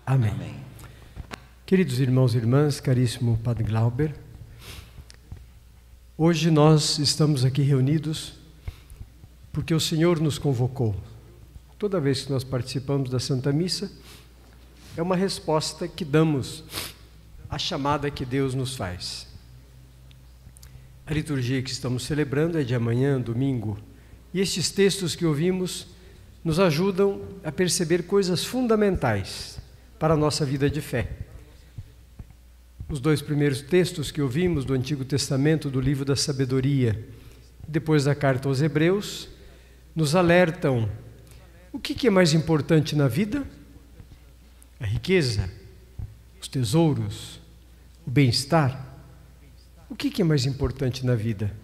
Amém. Amém. Queridos irmãos e irmãs, caríssimo Padre Glauber, hoje nós estamos aqui reunidos porque o Senhor nos convocou. Toda vez que nós participamos da Santa Missa, é uma resposta que damos à chamada que Deus nos faz. A liturgia que estamos celebrando é de amanhã, domingo, e estes textos que ouvimos nos ajudam a perceber coisas fundamentais para a nossa vida de fé. Os dois primeiros textos que ouvimos do Antigo Testamento, do livro da Sabedoria, depois da carta aos Hebreus, nos alertam o que é mais importante na vida? A riqueza, os tesouros, o bem-estar. O que é mais importante na vida?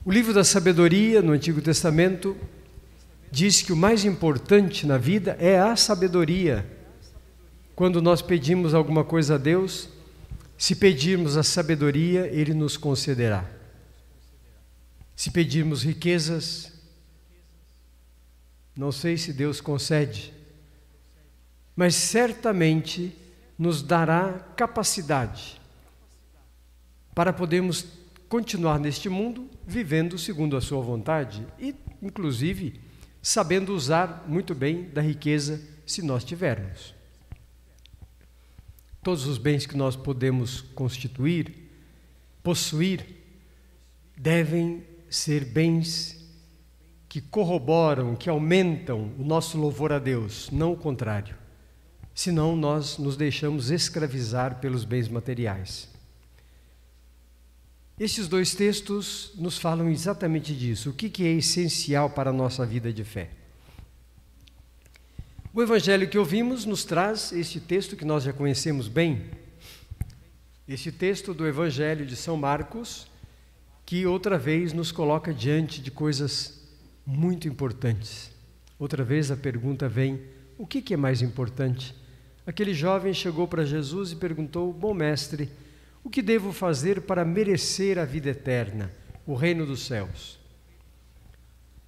O livro da Sabedoria, no Antigo Testamento, diz que o mais importante na vida é a sabedoria. Quando nós pedimos alguma coisa a Deus, se pedirmos a sabedoria, Ele nos concederá. Se pedirmos riquezas, não sei se Deus concede, mas certamente nos dará capacidade para podermos continuar neste mundo vivendo segundo a sua vontade e, inclusive, sabendo usar muito bem da riqueza se nós tivermos. Todos os bens que nós podemos constituir, possuir, devem ser bens que corroboram, que aumentam o nosso louvor a Deus, não o contrário. Senão nós nos deixamos escravizar pelos bens materiais. Estes dois textos nos falam exatamente disso. O que é essencial para a nossa vida de fé? O Evangelho que ouvimos nos traz este texto que nós já conhecemos bem. Este texto do Evangelho de São Marcos, que outra vez nos coloca diante de coisas muito importantes. Outra vez a pergunta vem: o que é mais importante? Aquele jovem chegou para Jesus e perguntou: bom mestre, o que devo fazer para merecer a vida eterna, o reino dos céus?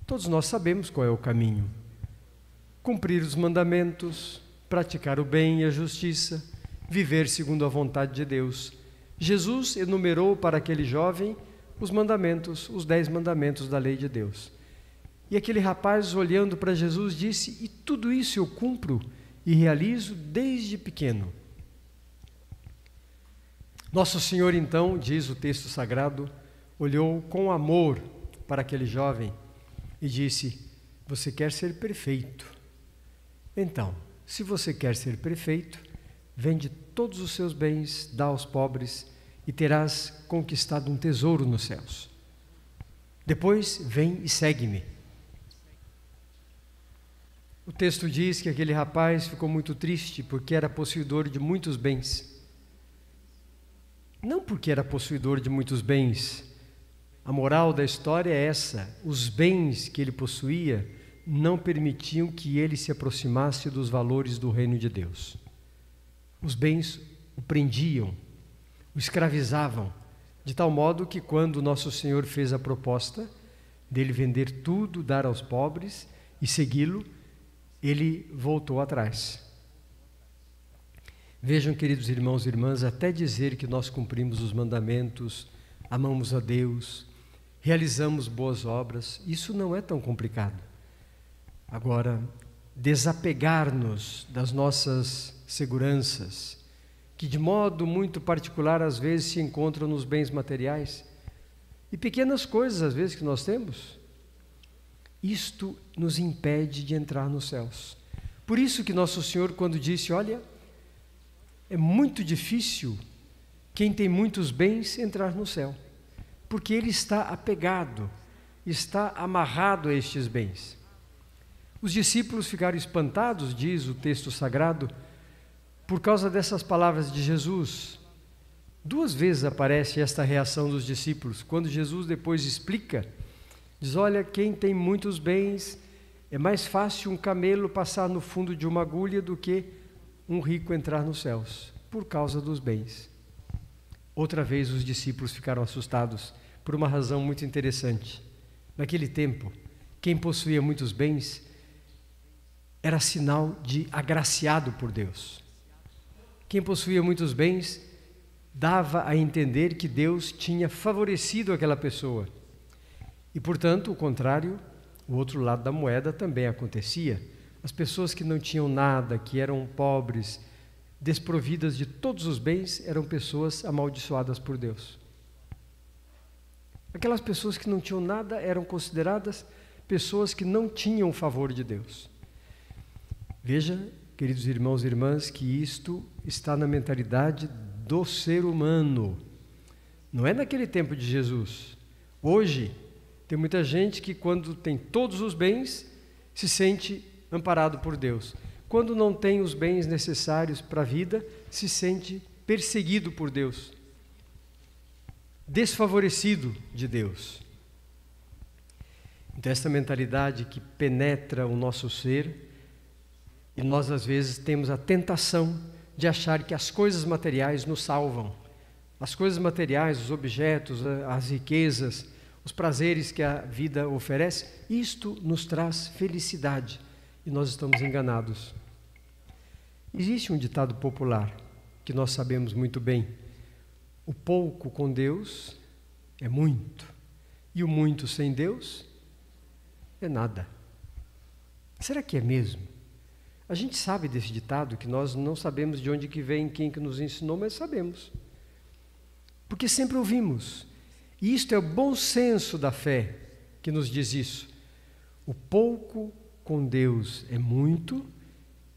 Todos nós sabemos qual é o caminho: cumprir os mandamentos, praticar o bem e a justiça, viver segundo a vontade de Deus. Jesus enumerou para aquele jovem os mandamentos, os 10 mandamentos da lei de Deus. E aquele rapaz, olhando para Jesus, disse: e tudo isso eu cumpro e realizo desde pequeno. Nosso Senhor, então, diz o texto sagrado, olhou com amor para aquele jovem e disse: você quer ser perfeito? Então, se você quer ser perfeito, vende todos os seus bens, dá aos pobres e terás conquistado um tesouro nos céus. Depois, vem e segue-me. O texto diz que aquele rapaz ficou muito triste porque era possuidor de muitos bens. Não porque era possuidor de muitos bens. A moral da história é essa: os bens que ele possuía não permitiam que ele se aproximasse dos valores do reino de Deus. Os bens o prendiam, o escravizavam, de tal modo que quando Nosso Senhor fez a proposta dele vender tudo, dar aos pobres e segui-lo, ele voltou atrás. Vejam, queridos irmãos e irmãs, até dizer que nós cumprimos os mandamentos, amamos a Deus, realizamos boas obras, isso não é tão complicado. Agora, desapegar-nos das nossas seguranças, que de modo muito particular às vezes se encontram nos bens materiais, e pequenas coisas às vezes que nós temos, isto nos impede de entrar nos céus. Por isso que Nosso Senhor, quando disse: olha, é muito difícil quem tem muitos bens entrar no céu, porque ele está apegado, está amarrado a estes bens. Os discípulos ficaram espantados, diz o texto sagrado, por causa dessas palavras de Jesus. 2 vezes aparece esta reação dos discípulos, quando Jesus depois explica, diz: olha, quem tem muitos bens, é mais fácil um camelo passar no fundo de uma agulha do que um rico entrar nos céus, por causa dos bens. Outra vez os discípulos ficaram assustados, por uma razão muito interessante. Naquele tempo, quem possuía muitos bens era sinal de agraciado por Deus. Quem possuía muitos bens dava a entender que Deus tinha favorecido aquela pessoa. E, portanto, o contrário, o outro lado da moeda também acontecia. As pessoas que não tinham nada, que eram pobres, desprovidas de todos os bens, eram pessoas amaldiçoadas por Deus. Aquelas pessoas que não tinham nada eram consideradas pessoas que não tinham o favor de Deus. Veja, queridos irmãos e irmãs, que isto está na mentalidade do ser humano. Não é naquele tempo de Jesus. Hoje, tem muita gente que, quando tem todos os bens, se sente amparado por Deus. Quando não tem os bens necessários para a vida, se sente perseguido por Deus, desfavorecido de Deus. Então, essa mentalidade que penetra o nosso ser, e nós às vezes temos a tentação de achar que as coisas materiais nos salvam. As coisas materiais, os objetos, as riquezas, os prazeres que a vida oferece, isto nos traz felicidade, e nós estamos enganados. Existe um ditado popular que nós sabemos muito bem: o pouco com Deus é muito, e o muito sem Deus é nada. Será que é mesmo? A gente sabe desse ditado, que nós não sabemos de onde que vem, quem que nos ensinou, mas sabemos. Porque sempre ouvimos. E isto é o bom senso da fé que nos diz isso. O pouco com Deus é muito,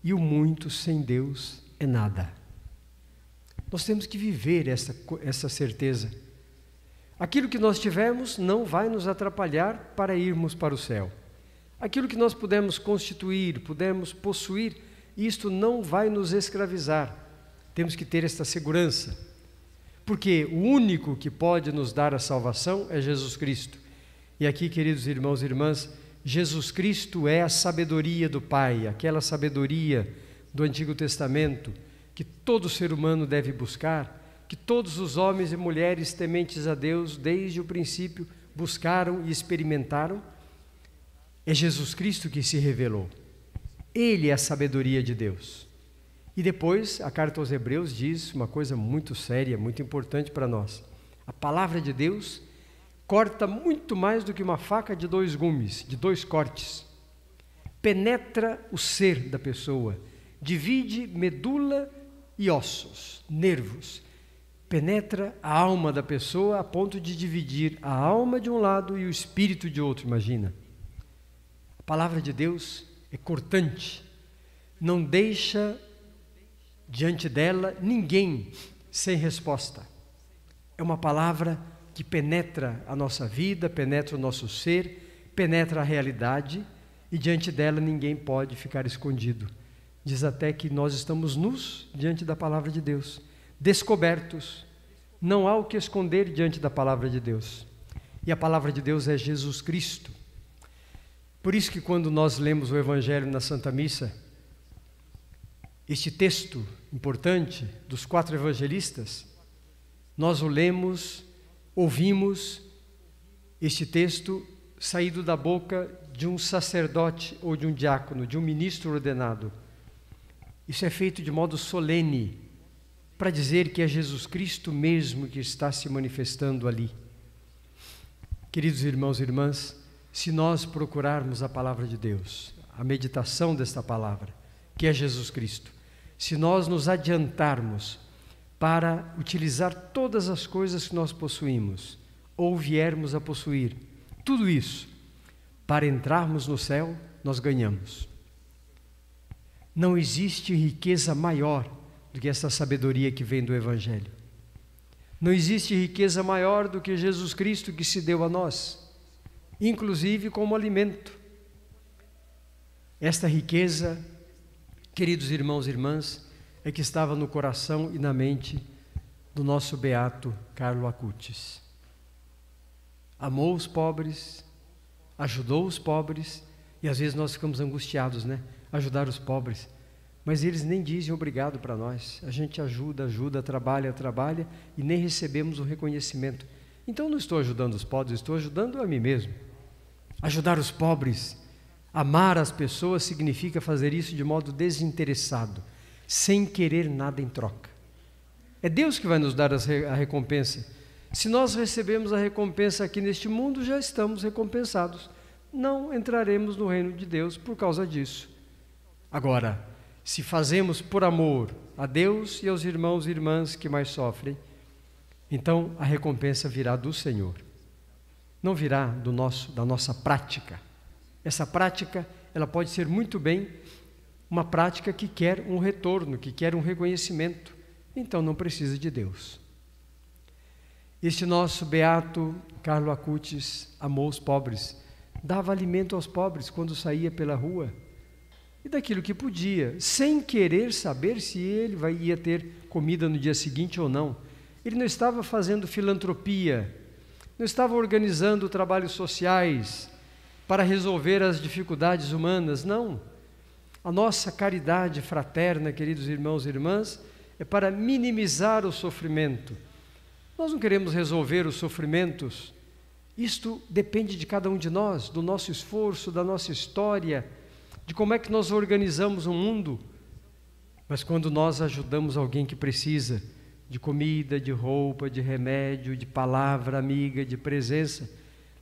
e o muito sem Deus é nada. Nós temos que viver essa certeza. Aquilo que nós tivermos não vai nos atrapalhar para irmos para o céu. Aquilo que nós pudermos constituir, pudermos possuir, isto não vai nos escravizar. Temos que ter esta segurança. Porque o único que pode nos dar a salvação é Jesus Cristo. E aqui, queridos irmãos e irmãs, Jesus Cristo é a sabedoria do Pai, aquela sabedoria do Antigo Testamento que todo ser humano deve buscar, que todos os homens e mulheres tementes a Deus, desde o princípio, buscaram e experimentaram. É Jesus Cristo que se revelou. Ele é a sabedoria de Deus. E depois, a carta aos Hebreus diz uma coisa muito séria, muito importante para nós. A palavra de Deus corta muito mais do que uma faca de 2 gumes, de 2 cortes. Penetra o ser da pessoa, divide medula e ossos, nervos. Penetra a alma da pessoa a ponto de dividir a alma de um lado e o espírito de outro, imagina. A palavra de Deus é cortante, não deixa diante dela ninguém sem resposta. É uma palavra que penetra a nossa vida, penetra o nosso ser, penetra a realidade, e diante dela ninguém pode ficar escondido. Diz até que nós estamos nus diante da palavra de Deus, descobertos. Não há o que esconder diante da palavra de Deus. E a palavra de Deus é Jesus Cristo. Por isso que quando nós lemos o Evangelho na Santa Missa, este texto importante dos 4 evangelistas, nós o lemos, ouvimos este texto saído da boca de um sacerdote ou de um diácono, de um ministro ordenado. Isso é feito de modo solene, para dizer que é Jesus Cristo mesmo que está se manifestando ali. Queridos irmãos e irmãs, se nós procurarmos a palavra de Deus, a meditação desta palavra, que é Jesus Cristo, se nós nos adiantarmos para utilizar todas as coisas que nós possuímos, ou viermos a possuir, tudo isso, para entrarmos no céu, nós ganhamos. Não existe riqueza maior do que essa sabedoria que vem do Evangelho. Não existe riqueza maior do que Jesus Cristo que se deu a nós, inclusive como alimento. Esta riqueza, queridos irmãos e irmãs, é que estava no coração e na mente do nosso beato Carlo Acutis. Amou os pobres, ajudou os pobres, e às vezes nós ficamos angustiados, né? Ajudar os pobres, mas eles nem dizem obrigado para nós. A gente ajuda, trabalha, e nem recebemos o reconhecimento. Então não estou ajudando os pobres, estou ajudando a mim mesmo. Ajudar os pobres Amar as pessoas significa fazer isso de modo desinteressado, sem querer nada em troca. É Deus que vai nos dar a recompensa. Se nós recebemos a recompensa aqui neste mundo, já estamos recompensados. Não entraremos no reino de Deus por causa disso. Agora, se fazemos por amor a Deus e aos irmãos e irmãs que mais sofrem, então a recompensa virá do Senhor. Não virá da nossa prática. Essa prática, ela pode ser muito bem uma prática que quer um retorno, que quer um reconhecimento. Então não precisa de Deus. Este nosso beato Carlo Acutis amou os pobres, dava alimento aos pobres quando saía pela rua, e daquilo que podia, sem querer saber se ele ia ter comida no dia seguinte ou não. Ele não estava fazendo filantropia, não estava organizando trabalhos sociais para resolver as dificuldades humanas, não. A nossa caridade fraterna, queridos irmãos e irmãs, é para minimizar o sofrimento. Nós não queremos resolver os sofrimentos. Isto depende de cada um de nós, do nosso esforço, da nossa história, de como é que nós organizamos o mundo. Mas quando nós ajudamos alguém que precisa de comida, de roupa, de remédio, de palavra amiga, de presença,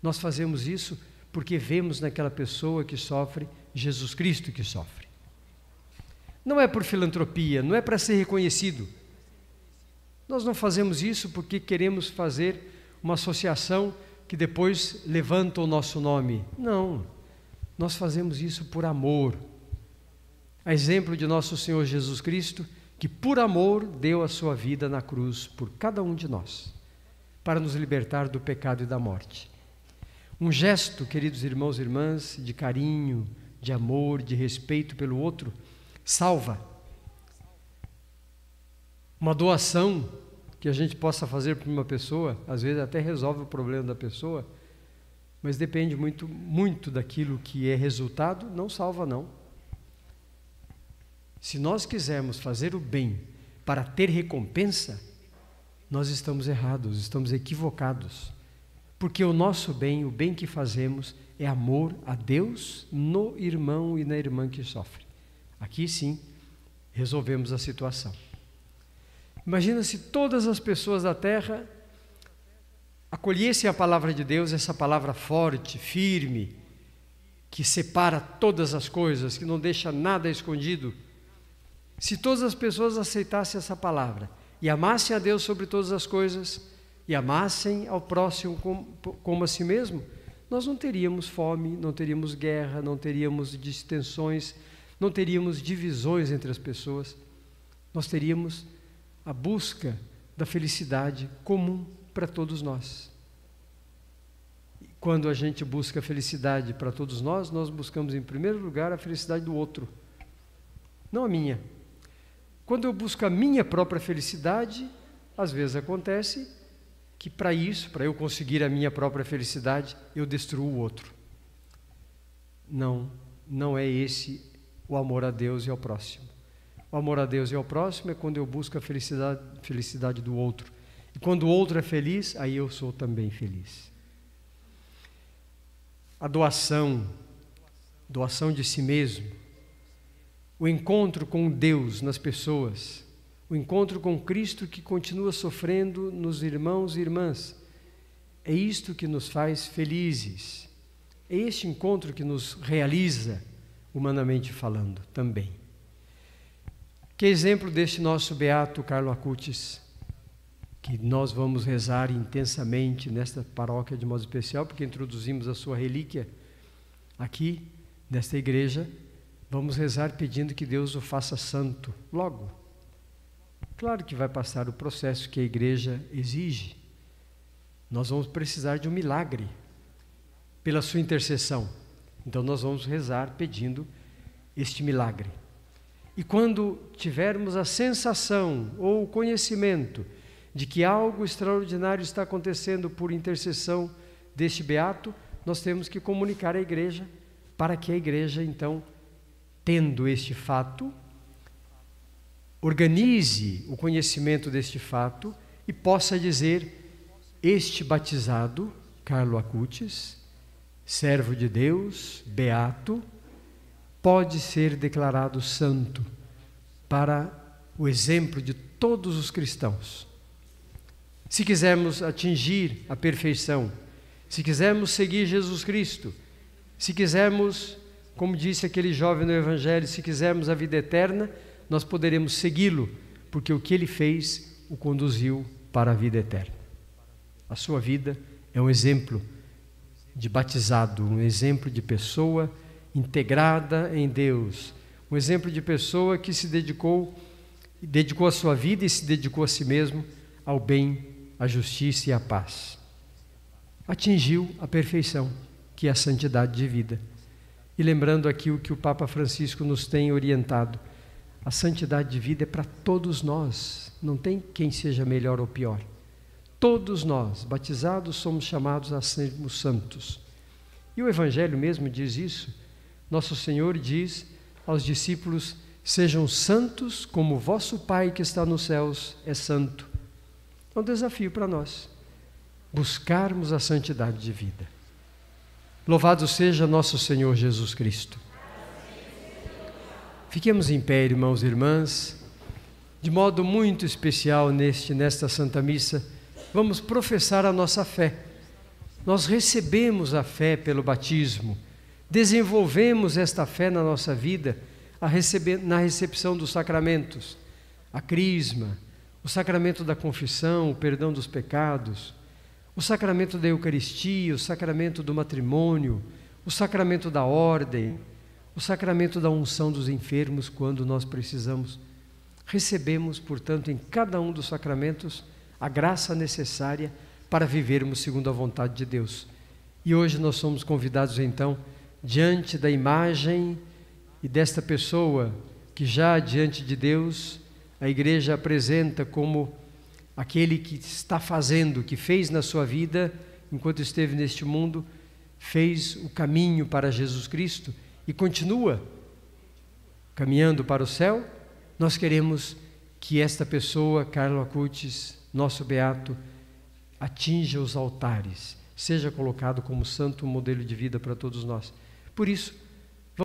nós fazemos isso porque vemos naquela pessoa que sofre Jesus Cristo que sofre. Não é por filantropia, não é para ser reconhecido. Nós não fazemos isso porque queremos fazer uma associação que depois levanta o nosso nome. Não, nós fazemos isso por amor. A exemplo de nosso Senhor Jesus Cristo, que por amor deu a sua vida na cruz por cada um de nós, para nos libertar do pecado e da morte. Um gesto, queridos irmãos e irmãs, de carinho, de amor, de respeito pelo outro, salva. Uma doação que a gente possa fazer para uma pessoa, às vezes até resolve o problema da pessoa, mas depende muito daquilo que é resultado, não salva não. Se nós quisermos fazer o bem para ter recompensa, nós estamos errados, estamos equivocados, porque o nosso bem, o bem que fazemos, é amor a Deus no irmão e na irmã que sofre. Aqui sim, resolvemos a situação. Imagina se todas as pessoas da terra acolhessem a palavra de Deus, essa palavra forte, firme, que separa todas as coisas, que não deixa nada escondido. Se todas as pessoas aceitassem essa palavra e amassem a Deus sobre todas as coisas e amassem ao próximo como a si mesmo, nós não teríamos fome, não teríamos guerra, não teríamos distensões, não teríamos divisões entre as pessoas, nós teríamos a busca da felicidade comum para todos nós. Quando a gente busca a felicidade para todos nós, nós buscamos em primeiro lugar a felicidade do outro, não a minha. Quando eu busco a minha própria felicidade, às vezes acontece que para eu conseguir a minha própria felicidade, eu destruo o outro. Não é esse o amor a Deus e ao próximo. O amor a Deus e ao próximo é quando eu busco a felicidade do outro. E quando o outro é feliz, aí eu sou também feliz. A doação de si mesmo, o encontro com Deus nas pessoas, o encontro com Cristo que continua sofrendo nos irmãos e irmãs, é isto que nos faz felizes. É este encontro que nos realiza, humanamente falando, também. Que exemplo deste nosso beato Carlo Acutis, que nós vamos rezar intensamente nesta paróquia de modo especial, porque introduzimos a sua relíquia aqui, nesta igreja. Vamos rezar pedindo que Deus o faça santo logo. Claro que vai passar o processo que a igreja exige. Nós vamos precisar de um milagre pela sua intercessão. Então nós vamos rezar pedindo este milagre. E quando tivermos a sensação ou o conhecimento de que algo extraordinário está acontecendo por intercessão deste beato, nós temos que comunicar à igreja, para que a igreja, então, tendo este fato, organize o conhecimento deste fato e possa dizer: este batizado, Carlo Acutis, servo de Deus, beato, pode ser declarado santo para o exemplo de todos os cristãos. Se quisermos atingir a perfeição, se quisermos seguir Jesus Cristo, se quisermos, como disse aquele jovem no Evangelho, se quisermos a vida eterna, nós poderemos segui-lo, porque o que ele fez o conduziu para a vida eterna. A sua vida é um exemplo de batizado, um exemplo de pessoa integrada em Deus, um exemplo de pessoa que se dedicou a sua vida e se dedicou a si mesmo ao bem, à justiça e à paz. Atingiu a perfeição, que é a santidade de vida. E lembrando aqui o que o Papa Francisco nos tem orientado, a santidade de vida é para todos nós, não tem quem seja melhor ou pior. Todos nós, batizados, somos chamados a sermos santos. E o Evangelho mesmo diz isso. Nosso Senhor diz aos discípulos: sejam santos como o vosso Pai que está nos céus é santo. É um desafio para nós, buscarmos a santidade de vida. Louvado seja nosso Senhor Jesus Cristo. Fiquemos em pé, irmãos e irmãs, de modo muito especial nesta Santa Missa, vamos professar a nossa fé. Nós recebemos a fé pelo batismo, desenvolvemos esta fé na nossa vida na recepção dos sacramentos, a crisma, o sacramento da confissão, o perdão dos pecados, o sacramento da Eucaristia, o sacramento do matrimônio, o sacramento da ordem, o sacramento da unção dos enfermos quando nós precisamos. Recebemos, portanto, em cada um dos sacramentos a graça necessária para vivermos segundo a vontade de Deus. E hoje nós somos convidados, então, diante da imagem e desta pessoa que já diante de Deus a Igreja apresenta como aquele que está fazendo, que fez na sua vida, enquanto esteve neste mundo, fez o caminho para Jesus Cristo e continua caminhando para o céu. Nós queremos que esta pessoa, Carlo Acutis, nosso beato, atinja os altares, seja colocado como santo modelo de vida para todos nós. Por isso,